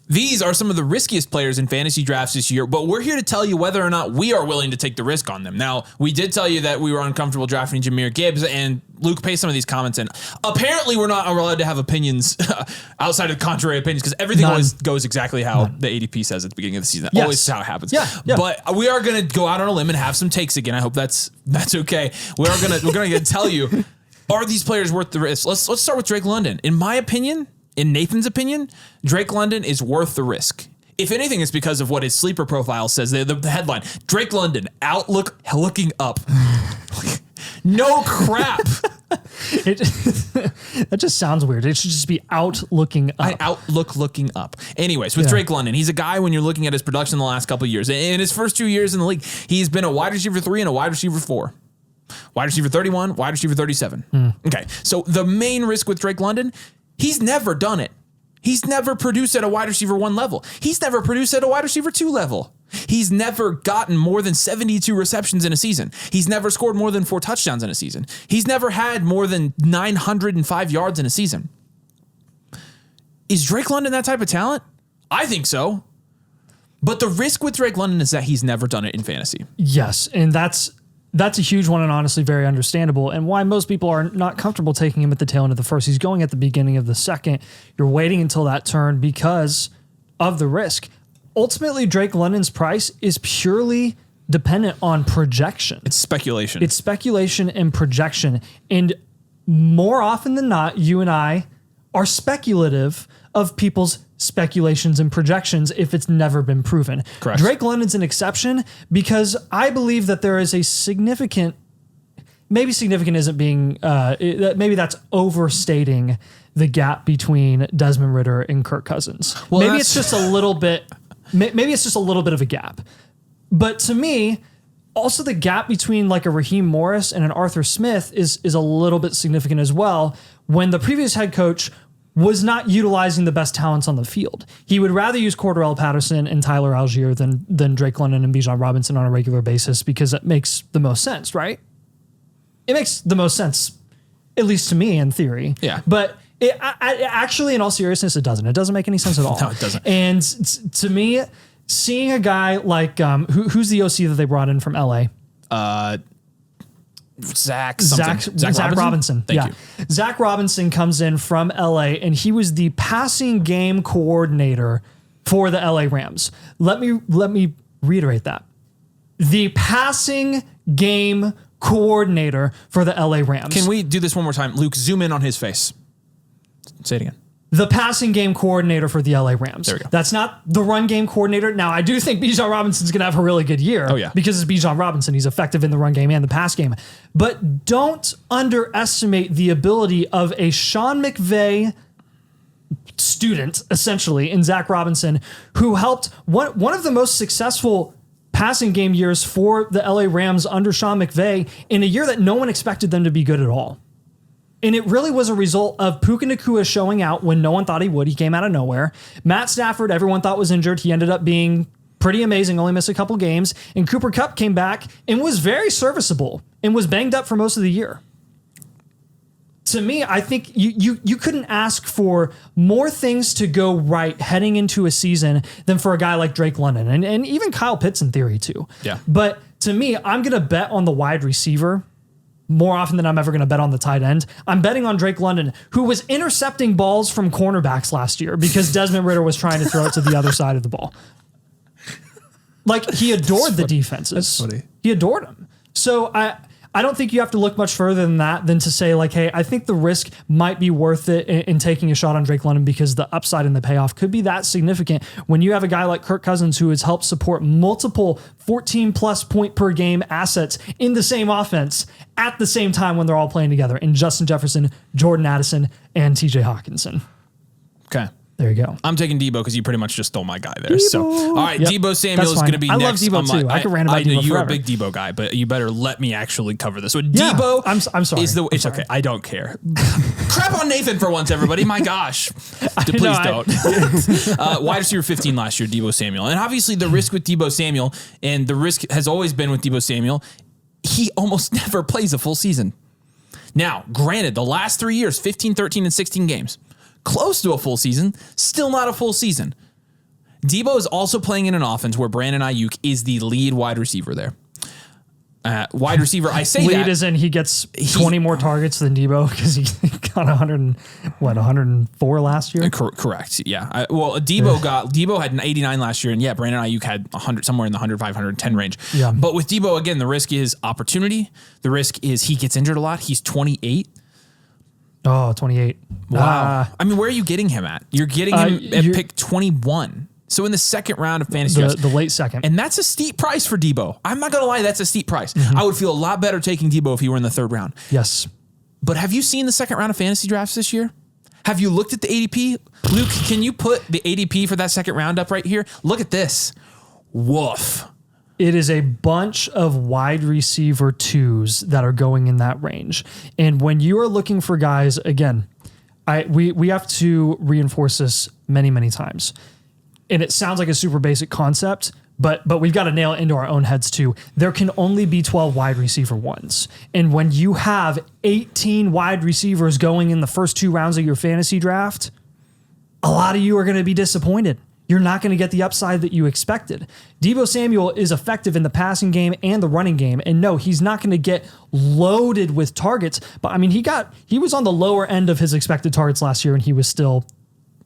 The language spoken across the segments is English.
These are some of the riskiest players in fantasy drafts this year, but we're here to tell you whether or not we are willing to take the risk on them. Now, we did tell you that we were uncomfortable drafting Jahmyr Gibbs, and Luke pasted some of these comments in. Apparently, we're not allowed to have opinions outside of contrary opinions because everything always goes exactly how the ADP says at the beginning of the season. Yes. Always how it happens. Yeah. But we are going to go out on a limb and have some takes again. I hope that's okay. We're going to tell you, are these players worth the risk? Let's start with Drake London. In my opinion, in Nathan's opinion, Drake London is worth the risk. If anything, it's because of what his sleeper profile says. The headline, Drake London, outlook looking up. No crap. That just sounds weird. It should just be out looking up. Outlook looking up. Anyways, with Drake London, he's a guy when you're looking at his production the last couple of years. In his first 2 years in the league, he's been a wide receiver 3 and a wide receiver 4. Wide receiver 31, wide receiver 37. Okay, so the main risk with Drake London, he's never done it. He's never produced at a wide receiver 1 level. He's never produced at a wide receiver 2 level. He's never gotten more than 72 receptions in a season. He's never scored more than 4 touchdowns in a season. He's never had more than 905 yards in a season. Is Drake London that type of talent? I think so. But the risk with Drake London is that he's never done it in fantasy. Yes, and that's a huge one and honestly very understandable, and why most people are not comfortable taking him at the tail end of the first. He's going at the beginning of the second. You're waiting until that turn because of the risk. Ultimately, Drake London's price is purely dependent on projection. It's speculation. It's speculation and projection. And more often than not, you and I are speculative of people's speculations and projections if it's never been proven. Correct. Drake London's an exception because I believe that there is a significant, maybe significant isn't being, maybe that's overstating the gap between Desmond Ridder and Kirk Cousins. Well, maybe it's just a little bit, maybe it's just a little bit of a gap. But to me, also the gap between like a Raheem Morris and an Arthur Smith is a little bit significant as well. When the previous head coach was not utilizing the best talents on the field. He would rather use Cordarrelle Patterson and Tyler Algier than Drake London and Bijan Robinson on a regular basis because it makes the most sense, right? It makes the most sense, at least to me in theory. Yeah. But it actually, in all seriousness, it doesn't. It doesn't make any sense at all. No, it doesn't. And to me, seeing a guy like, who's the OC that they brought in from LA? Zach Robinson. Thank you. Zach Robinson comes in from LA and he was the passing game coordinator for the LA Rams. Let me reiterate that. The passing game coordinator for the LA Rams. Can we do this one more time? Luke, zoom in on his face. Say it again. The passing game coordinator for the LA Rams. There we go. That's not the run game coordinator. Now, I do think Bijan Robinson's going to have a really good year. Oh, yeah. Because it's Bijan Robinson. He's effective in the run game and the pass game. But don't underestimate the ability of a Sean McVay student, essentially, in Zach Robinson, who helped one of the most successful passing game years for the LA Rams under Sean McVay in a year that no one expected them to be good at all. And it really was a result of Puka Nacua showing out when no one thought he would. He came out of nowhere. Matt Stafford, everyone thought was injured. He ended up being pretty amazing, only missed a couple games. And Cooper Kupp came back and was very serviceable and was banged up for most of the year. To me, I think you couldn't ask for more things to go right heading into a season than for a guy like Drake London and even Kyle Pitts in theory too. Yeah. But to me, I'm going to bet on the wide receiver more often than I'm ever going to bet on the tight end. I'm betting on Drake London, who was intercepting balls from cornerbacks last year because Desmond Ridder was trying to throw it to the other side of the ball. Like, he adored the defenses. That's funny. He adored them. So I don't think you have to look much further than that than to say, like, hey, I think the risk might be worth it in taking a shot on Drake London because the upside and the payoff could be that significant when you have a guy like Kirk Cousins who has helped support multiple 14-plus point per game assets in the same offense at the same time when they're all playing together in Justin Jefferson, Jordan Addison, and TJ Hawkinson. Okay. There you go. I'm taking Deebo because you pretty much just stole my guy there. Deebo. So, all right, yep. Deebo Samuel is going to be next. I love Deebo too. I could rant about Deebo forever. You're a big Deebo guy, but you better let me actually cover this. So Deebo, I'm sorry. It's okay. I don't care. Crap on Nathan for once, everybody. My gosh. Please don't. Wide receiver 15 last year, Deebo Samuel. And obviously the risk with Deebo Samuel, and the risk has always been with Deebo Samuel, he almost never plays a full season. Now, granted, the last 3 years, 15, 13, and 16 games, close to a full season, still not a full season. Deebo is also playing in an offense where Brandon Ayuk is the lead wide receiver there. Wide receiver, I say lead that. as in he gets 20 more targets than Deebo because he got 104 last year. Correct. Yeah. Deebo had an 89 last year, and Brandon Ayuk had 100, somewhere in the 105, 110 range. Yeah. But with Deebo, again, the risk is opportunity. The risk is he gets injured a lot. He's 28. Oh, 28. Wow. I mean, where are you getting him at? You're getting him at pick 21. So in the second round of fantasy drafts. The late second. And that's a steep price for Deebo. I'm not going to lie, that's a steep price. I would feel a lot better taking Deebo if he were in the third round. Yes. But have you seen the second round of fantasy drafts this year? Have you looked at the ADP? Luke, can you put the ADP for that second round up right here? Look at this. Woof. It is a bunch of wide receiver 2s that are going in that range. And when you are looking for guys, again, we have to reinforce this many, many times. And it sounds like a super basic concept, but we've got to nail it into our own heads too. There can only be 12 wide receiver 1s. And when you have 18 wide receivers going in the first 2 rounds of your fantasy draft, a lot of you are going to be disappointed. You're not going to get the upside that you expected. Deebo Samuel is effective in the passing game and the running game. And no, he's not going to get loaded with targets. But I mean, he was on the lower end of his expected targets last year, and he was still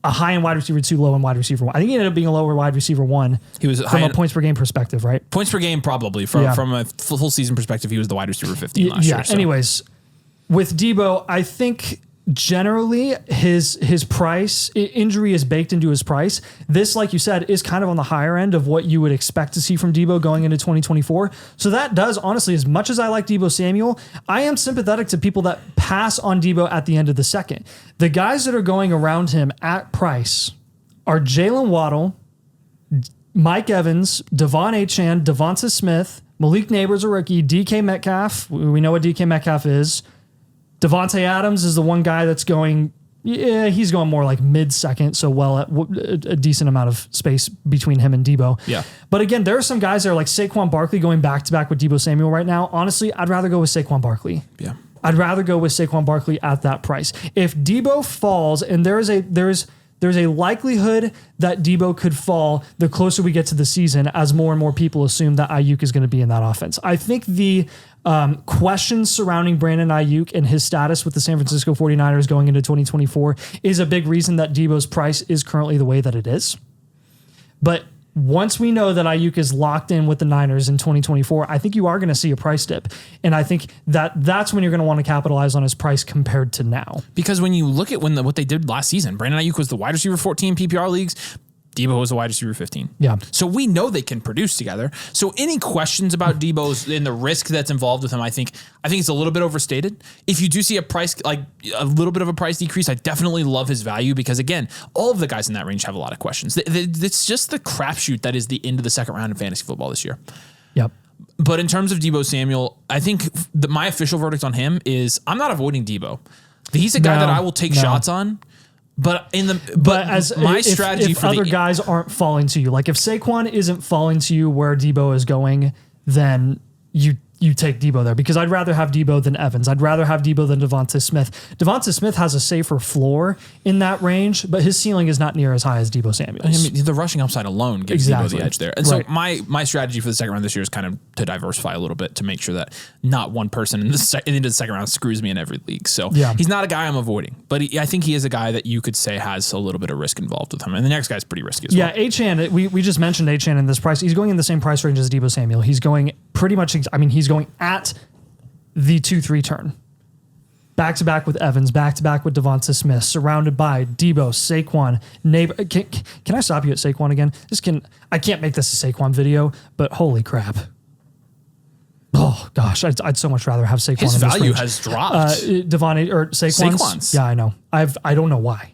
a high-end wide receiver 2, low-end wide receiver 1. I think he ended up being a lower wide receiver 1. He was from a points per game perspective, right? Points per game, probably. From a full season perspective, he was the wide receiver 15 last year. So. Anyways, with Deebo, I think generally his price, injury is baked into his price. This, like you said, is kind of on the higher end of what you would expect to see from Deebo going into 2024. So that does, honestly, as much as I like Deebo Samuel, I am sympathetic to people that pass on Deebo at the end of the second. The guys that are going around him at price are Jalen Waddle, Mike Evans, Devon Achane, Devonta Smith, Malik Neighbors, a rookie, DK Metcalf. We know what DK Metcalf is. Devontae Adams is the one guy that's going, he's going more like mid-second, so a decent amount of space between him and Deebo. Yeah. But again, there are some guys that are like Saquon Barkley going back-to-back with Deebo Samuel right now. Honestly, I'd rather go with Saquon Barkley. Yeah. I'd rather go with Saquon Barkley at that price. If Deebo falls, and there's a likelihood that Deebo could fall the closer we get to the season as more and more people assume that Ayuk is going to be in that offense. I think the questions surrounding Brandon Ayuk and his status with the San Francisco 49ers going into 2024 is a big reason that Deebo's price is currently the way that it is. But once we know that Ayuk is locked in with the Niners in 2024, I think you are going to see a price dip. And I think that's when you're going to want to capitalize on his price compared to now. Because when you look at what they did last season, Brandon Ayuk was the wide receiver 14 PPR leagues. Deebo was the wide receiver 15. Yeah. So we know they can produce together. So any questions about Deebo's and the risk that's involved with him, I think it's a little bit overstated. If you do see a little bit of a price decrease, I definitely love his value because, again, all of the guys in that range have a lot of questions. It's just the crapshoot that is the end of the second round in fantasy football this year. Yep. But in terms of Deebo Samuel, I think my official verdict on him is I'm not avoiding Deebo. He's a guy that I will take shots on. But my strategy if other guys aren't falling to you, like if Saquon isn't falling to you where Deebo is going, then you take Deebo there because I'd rather have Deebo than Evans. I'd rather have Deebo than Devonta Smith. Devonta Smith has a safer floor in that range, but his ceiling is not near as high as Deebo Samuel's. I mean, the rushing upside alone gives Deebo the edge there. And so my strategy for the second round this year is kind of to diversify a little bit to make sure that not one person in the second round screws me in every league. So he's not a guy I'm avoiding, but I think he is a guy that you could say has a little bit of risk involved with him. And the next guy's pretty risky as well. Yeah, Achane, we just mentioned Achane in this price. He's going in the same price range as Deebo Samuel. He's going pretty much, he's going at the 2-3 turn. Back-to-back with Evans, back-to-back with Devonta Smith, surrounded by Deebo, Saquon, Neighbor. Can I stop you at Saquon again? I can't make this a Saquon video, but holy crap. Oh, gosh, I'd so much rather have Saquon. His value has dropped. Saquon's? Yeah, I know. I don't know why.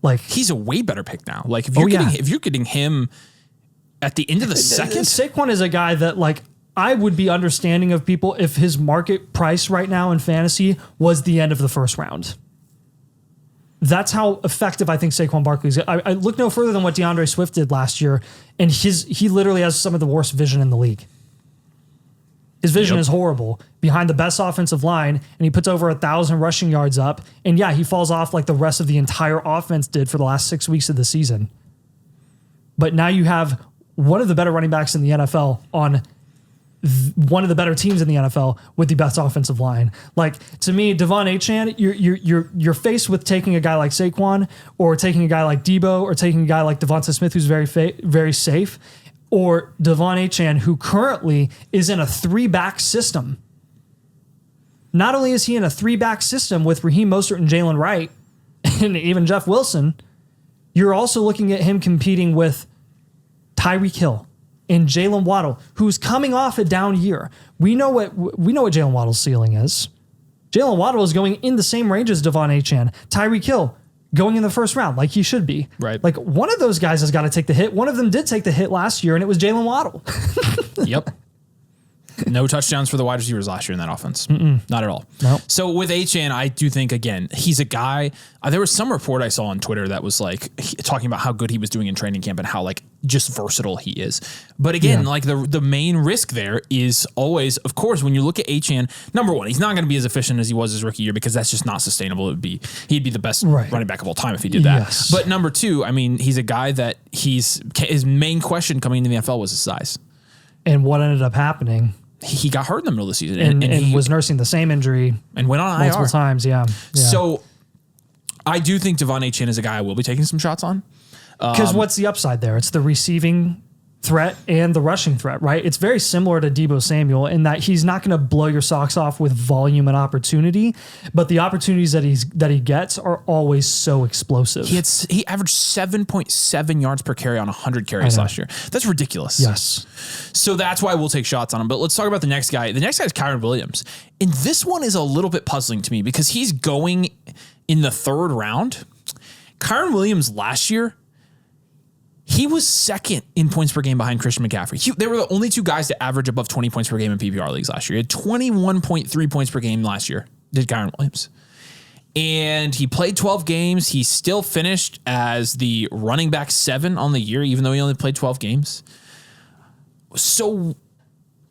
Like, he's a way better pick now. Like, if you're getting him at the end of the second. Saquon is a guy that, like, I would be understanding of people if his market price right now in fantasy was the end of the first round. That's how effective I think Saquon Barkley is. I look no further than what DeAndre Swift did last year, and he literally has some of the worst vision in the league. His vision is horrible behind the best offensive line, and he puts over 1,000 rushing yards up. And he falls off like the rest of the entire offense did for the last 6 weeks of the season. But now you have one of the better running backs in the NFL on one of the better teams in the NFL with the best offensive line. Like, to me, Devon Achane, you're faced with taking a guy like Saquon, or taking a guy like Deebo, or taking a guy like Devonta Smith, who's very safe, or Devon Achane, who currently is in a 3-back system. Not only is he in a 3-back system with Raheem Mostert and Jalen Wright, and even Jeff Wilson, you're also looking at him competing with Tyreek Hill and Jalen Waddle, who's coming off a down year. We know what Jalen Waddle's ceiling is. Jalen Waddle is going in the same range as Devon Achane. Tyreek Hill going in the first round, like he should be. Right. Like, one of those guys has got to take the hit. One of them did take the hit last year, and it was Jalen Waddle. Yep. No touchdowns for the wide receivers last year in that offense. Not at all. Nope. So with Achane, I do think, again, he's a guy. There was some report I saw on Twitter that was like talking about how good he was doing in training camp and how like just versatile he is. But again, like the main risk there is always, of course, when you look at Achane, number one, he's not going to be as efficient as he was his rookie year, because that's just not sustainable. He'd be the best running back of all time if he did that. Yes. But number two, I mean, he's a guy that his main question coming into the NFL was his size. And what ended up happening? He got hurt in the middle of the season And he was nursing the same injury and went on multiple IR. times. Yeah. So I do think Devon Achane is a guy I will be taking some shots on. Because what's the upside there? It's the receiving threat and the rushing threat, right? It's very similar to Deebo Samuel in that he's not going to blow your socks off with volume and opportunity, but the opportunities that he gets are always so explosive. He averaged 7.7 yards per carry on 100 carries last year. That's ridiculous. Yes. So that's why we'll take shots on him. But let's talk about the next guy. The next guy is Kyren Williams. And this one is a little bit puzzling to me because he's going in the 3rd round. Kyren Williams last year, he was second in points per game behind Christian McCaffrey. They were the only two guys to average above 20 points per game in PPR leagues last year. He had 21.3 points per game last year, did Kyren Williams. And he played 12 games. He still finished as the running back 7 on the year, even though he only played 12 games. So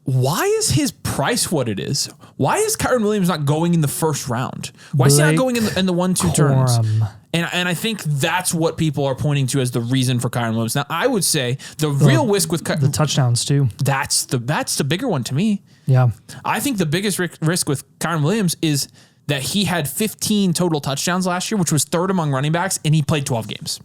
why is his price what it is? Why is Kyren Williams not going in the 1st round? Why is he not going in the 1-2 turns? And I think that's what people are pointing to as the reason for Kyren Williams. Now, I would say the real risk with the touchdowns too. That's the bigger one to me. Yeah. I think the biggest risk with Kyren Williams is that he had 15 total touchdowns last year, which was 3rd among running backs, and he played 12 games.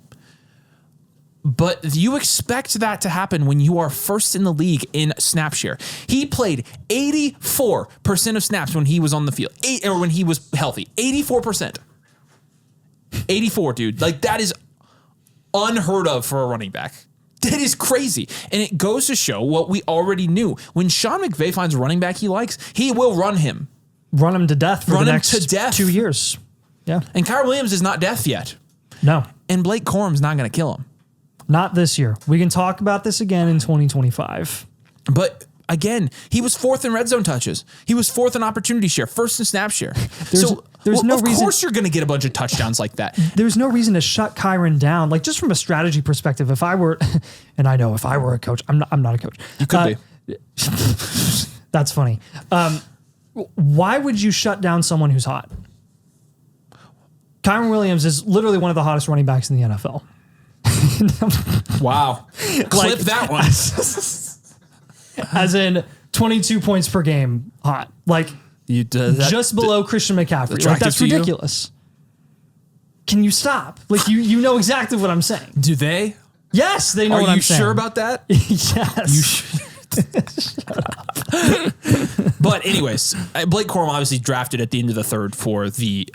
But you expect that to happen when you are 1st in the league in snap share. He played 84% of snaps when he was on the field, or when he was healthy. 84%. 84, dude. Like, that is unheard of for a running back. That is crazy. And it goes to show what we already knew. When Sean McVay finds a running back he likes, he will run him. Run him to death for the next 2 years. Yeah. And Kyren Williams is not death yet. No. And Blake Corum's not going to kill him. Not this year. We can talk about this again in 2025. But again, he was 4th in red zone touches. He was 4th in opportunity share, 1st in snap share. There's no reason. Of course you're going to get a bunch of touchdowns like that. There's no reason to shut Kyren down. Like, just from a strategy perspective, if I were, and I know if I were a coach, I'm not a coach. You could be. That's funny. Why would you shut down someone who's hot? Kyren Williams is literally one of the hottest running backs in the NFL. Wow. Clip that one. As in 22 points per game hot. Like, just below Christian McCaffrey. Like, that's ridiculous. Can you stop? Like, you know exactly what I'm saying. Do they? Yes, they know what I'm saying. Are you sure about that? Yes. Shut up. But anyways, Blake Corum obviously drafted at the end of the 3rd for the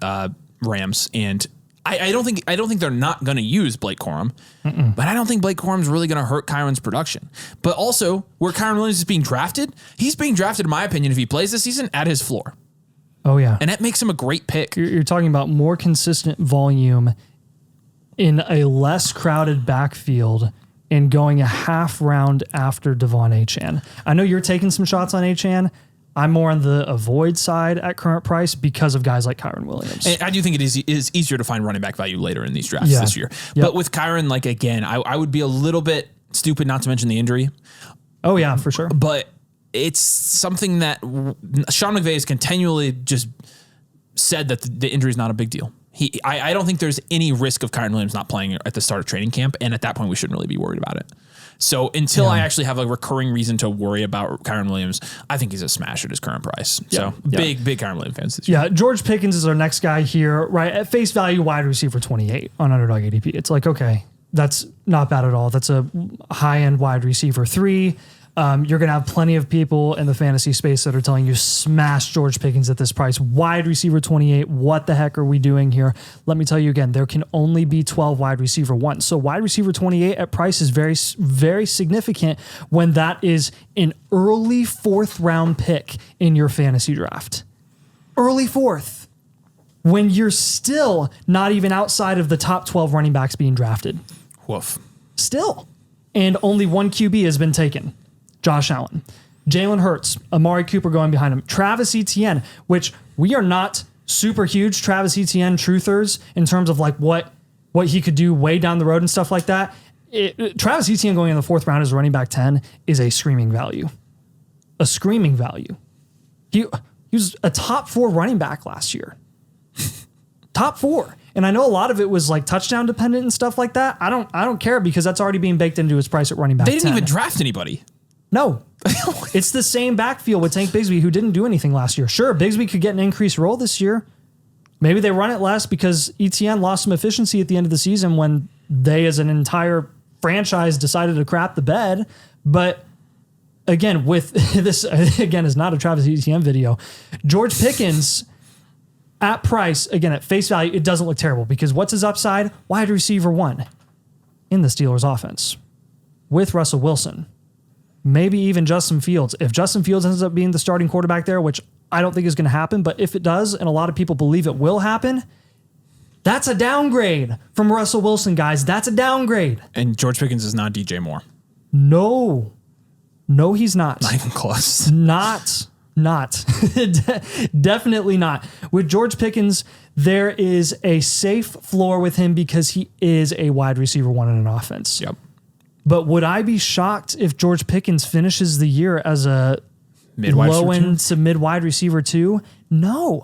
Rams, and I don't think they're not going to use Blake Corum, but I don't think Blake Corum's really going to hurt Kyren's production. But also, where Kyren Williams is being drafted, he's being drafted, in my opinion, if he plays this season, at his floor. Oh, yeah. And that makes him a great pick. You're talking about more consistent volume in a less crowded backfield and going a half round after Devon Achane. I know you're taking some shots on Achane. I'm more on the avoid side at current price because of guys like Kyren Williams. And I do think it is easier to find running back value later in these drafts this year. Yep. But with Kyren, like, again, I would be a little bit stupid not to mention the injury. Oh, yeah, for sure. But it's something that Sean McVay has continually just said that the injury is not a big deal. I don't think there's any risk of Kyren Williams not playing at the start of training camp. And at that point, we shouldn't really be worried about it. So until I actually have a recurring reason to worry about Kyren Williams, I think he's a smash at his current price. So big Kyren Williams fans this year. Yeah, George Pickens is our next guy here, right? At face value, wide receiver 28 on Underdog ADP. It's like, okay, that's not bad at all. That's a high-end wide receiver 3. You're going to have plenty of people in the fantasy space that are telling you smash George Pickens at this price. Wide receiver 28. What the heck are we doing here? Let me tell you again, there can only be 12 wide receiver 1. So wide receiver 28 at price is very, very significant when that is an early 4th round pick in your fantasy draft. Early 4th. When you're still not even outside of the top 12 running backs being drafted. Woof. Still. And only one QB has been taken. Josh Allen, Jalen Hurts, Amari Cooper going behind him, Travis Etienne, which we are not super huge Travis Etienne truthers in terms of like what he could do way down the road and stuff like that. Travis Etienne going in the 4th round as running back 10 is a screaming value. A screaming value. He was a top 4 running back last year. Top 4. And I know a lot of it was like touchdown dependent and stuff like that. I don't care because that's already being baked into his price at running back 10. They didn't even draft anybody. No. It's the same backfield with Tank Bigsby, who didn't do anything last year. Sure, Bigsby could get an increased role this year. Maybe they run it less because Etienne lost some efficiency at the end of the season when they, as an entire franchise, decided to crap the bed. But again, with this, again, is not a Travis Etienne video. George Pickens at price, again, at face value, it doesn't look terrible because what's his upside? Wide receiver 1 in the Steelers offense with Russell Wilson. Maybe even Justin Fields. If Justin Fields ends up being the starting quarterback there, which I don't think is going to happen, but if it does, and a lot of people believe it will happen, that's a downgrade from Russell Wilson, guys. That's a downgrade. And George Pickens is not DJ Moore. No, he's not. Not even close. Not. Definitely not. With George Pickens, there is a safe floor with him because he is a wide receiver 1 in an offense. Yep. But would I be shocked if George Pickens finishes the year as a low-end to mid-wide receiver 2? No,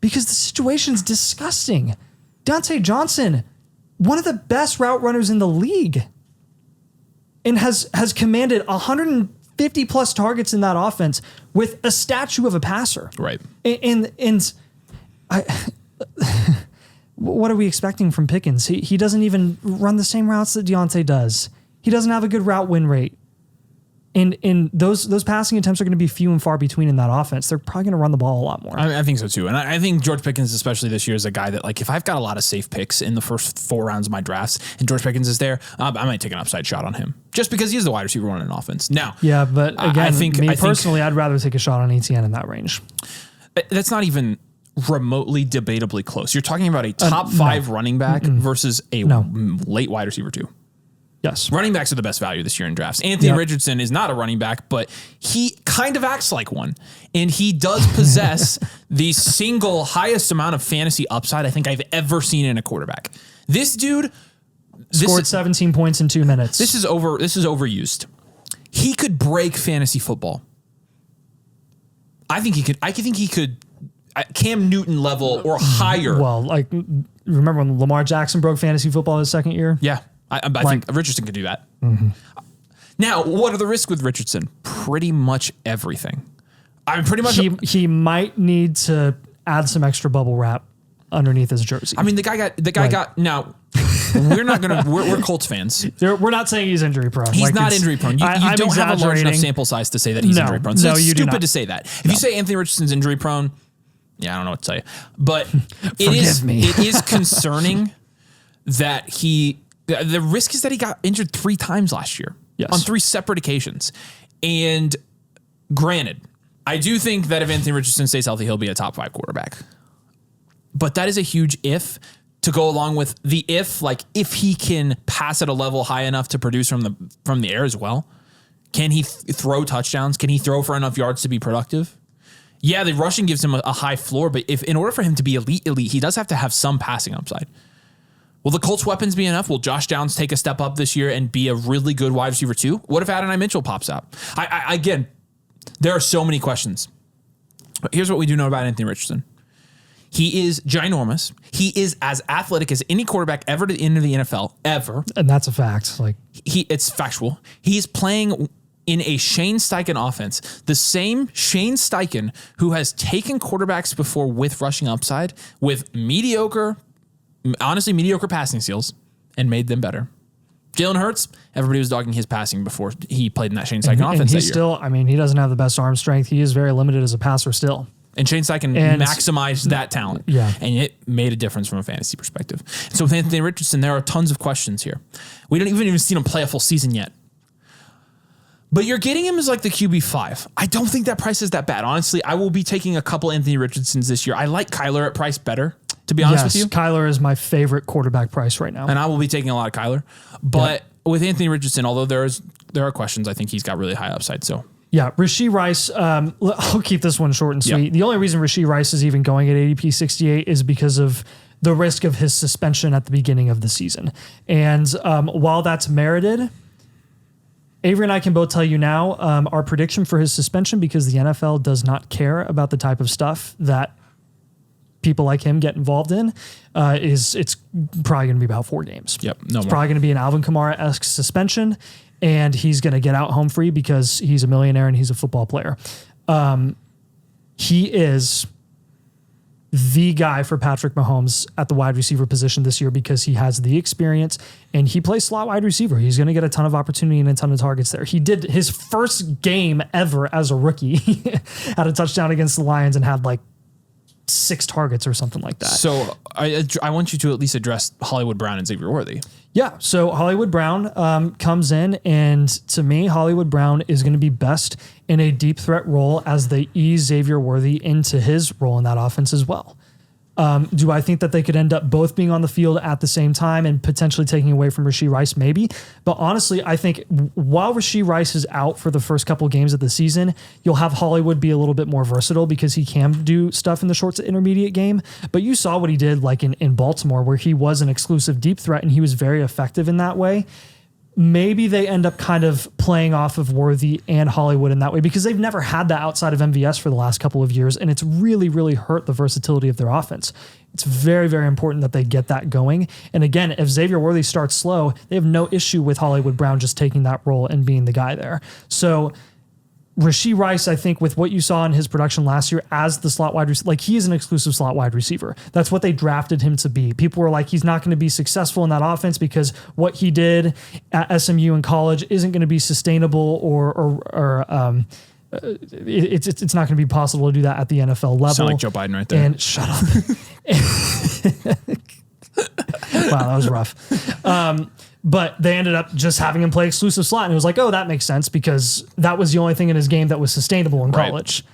because the situation's disgusting. Dante Johnson, one of the best route runners in the league, and has commanded 150-plus targets in that offense with a statue of a passer. Right. And what are we expecting from Pickens? He doesn't even run the same routes that Deontay does. He doesn't have a good route win rate. And those passing attempts are going to be few and far between in that offense. They're probably going to run the ball a lot more. I think so too. And I think George Pickens, especially this year, is a guy that, like, if I've got a lot of safe picks in the first 4 rounds of my drafts and George Pickens is there, I might take an upside shot on him just because he's the wide receiver 1 in an offense. Now, yeah, but again, personally, I'd rather take a shot on Etienne in that range. That's not even remotely debatably close. You're talking about a top 5 running back versus a late wide receiver 2. Yes. Running backs are the best value this year in drafts. Anthony Richardson is not a running back, but he kind of acts like one. And he does possess the single highest amount of fantasy upside I think I've ever seen in a quarterback. This dude scored 17 points in 2 minutes. This is overused. He could break fantasy football. I think he could Cam Newton level or higher. Well, like, remember when Lamar Jackson broke fantasy football his second year? Yeah. I think Richardson could do that. Mm-hmm. Now, what are the risks with Richardson? Pretty much everything. He might need to add some extra bubble wrap underneath his jersey. I mean, the guy got now. We're Colts fans. We're not saying he's injury prone. He's not injury prone. You don't have a large enough sample size to say that he's injury prone. So it's stupid to say that. If you say Anthony Richardson's injury prone, I don't know what to tell you. But it is concerning that the risk is that he got injured 3 times last year on 3 separate occasions. And granted, I do think that if Anthony Richardson stays healthy, he'll be a top 5 quarterback. But that is a huge if to go along with the if he can pass at a level high enough to produce from the air as well. Can he throw touchdowns? Can he throw for enough yards to be productive? Yeah, the rushing gives him a high floor, but in order for him to be elite, he does have to have some passing upside. Will the Colts' weapons be enough? Will Josh Downs take a step up this year and be a really good wide receiver too? What if Adonai Mitchell pops out? Again, there are so many questions. But here's what we do know about Anthony Richardson. He is ginormous. He is as athletic as any quarterback ever to enter the NFL, ever. And that's a fact. Like, It's factual. He's playing in a Shane Steichen offense. The same Shane Steichen who has taken quarterbacks before with rushing upside, with honestly mediocre passing skills, and made them better. Jalen Hurts, everybody was dogging his passing before he played in that Shane Steichen offense that year. Still, I mean, he doesn't have the best arm strength. He is very limited as a passer still. And Shane Steichen maximized that talent. Yeah. And it made a difference from a fantasy perspective. So with Anthony Richardson, there are tons of questions here. We don't even see him play a full season yet. But you're getting him as like the QB5. I don't think that price is that bad. Honestly, I will be taking a couple Anthony Richardsons this year. I like Kyler at price better, to be honest with you. Kyler is my favorite quarterback price right now. And I will be taking a lot of Kyler. But with Anthony Richardson, although there are questions, I think he's got really high upside. So yeah, Rashee Rice, I'll keep this one short and sweet. Yep. The only reason Rashee Rice is even going at ADP 68 is because of the risk of his suspension at the beginning of the season. And while that's merited, Avery and I can both tell you now our prediction for his suspension, because the NFL does not care about the type of stuff that people like him get involved in, it's probably going to be about 4 games. Yep, It's probably going to be an Alvin Kamara-esque suspension, and he's going to get out home free because he's a millionaire and he's a football player. He is the guy for Patrick Mahomes at the wide receiver position this year because he has the experience and he plays slot wide receiver. He's going to get a ton of opportunity and a ton of targets there. He did his first game ever as a rookie, had a touchdown against the Lions and had like 6 targets or something like that. So I want you to at least address Hollywood Brown and Xavier Worthy. Yeah, so Hollywood Brown comes in, and to me, Hollywood Brown is going to be best in a deep threat role as they ease Xavier Worthy into his role in that offense as well. Do I think that they could end up both being on the field at the same time and potentially taking away from Rashee Rice? Maybe. But honestly, I think while Rashee Rice is out for the first couple of games of the season, you'll have Hollywood be a little bit more versatile because he can do stuff in the short to intermediate game. But you saw what he did like in Baltimore, where he was an exclusive deep threat and he was very effective in that way. Maybe they end up kind of playing off of Worthy and Hollywood in that way because they've never had that outside of MVS for the last couple of years, and it's really, really hurt the versatility of their offense. It's very, very important that they get that going. And again, if Xavier Worthy starts slow, they have no issue with Hollywood Brown just taking that role and being the guy there. So Rashee Rice, I think with what you saw in his production last year as the slot wide receiver, like he is an exclusive slot wide receiver. That's what they drafted him to be. People were like, he's not going to be successful in that offense because what he did at SMU in college isn't going to be sustainable it's not going to be possible to do that at the NFL level. Sound like Joe Biden right there. And shut up. Wow, that was rough. But they ended up just having him play exclusive slot. And it was like, oh, that makes sense because that was the only thing in his game that was sustainable in college.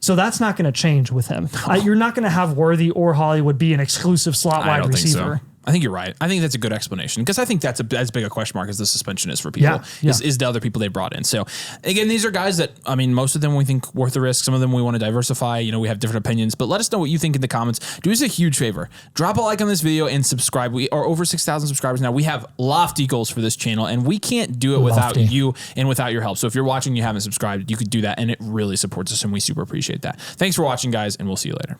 So that's not going to change with him. You're not going to have Worthy or Hollywood be an exclusive slot wide receiver. So. I think you're right. I think that's a good explanation because I think that's as big a question mark as the suspension is for people. Is the other people they brought in. So again, these are guys that, I mean, most of them we think worth the risk. Some of them we want to diversify. You know, we have different opinions, but let us know what you think in the comments. Do us a huge favor. Drop a like on this video and subscribe. We are over 6,000 subscribers now. We have lofty goals for this channel and we can't do it without you and without your help. So if you're watching, you haven't subscribed, you could do that and it really supports us and we super appreciate that. Thanks for watching, guys, and we'll see you later.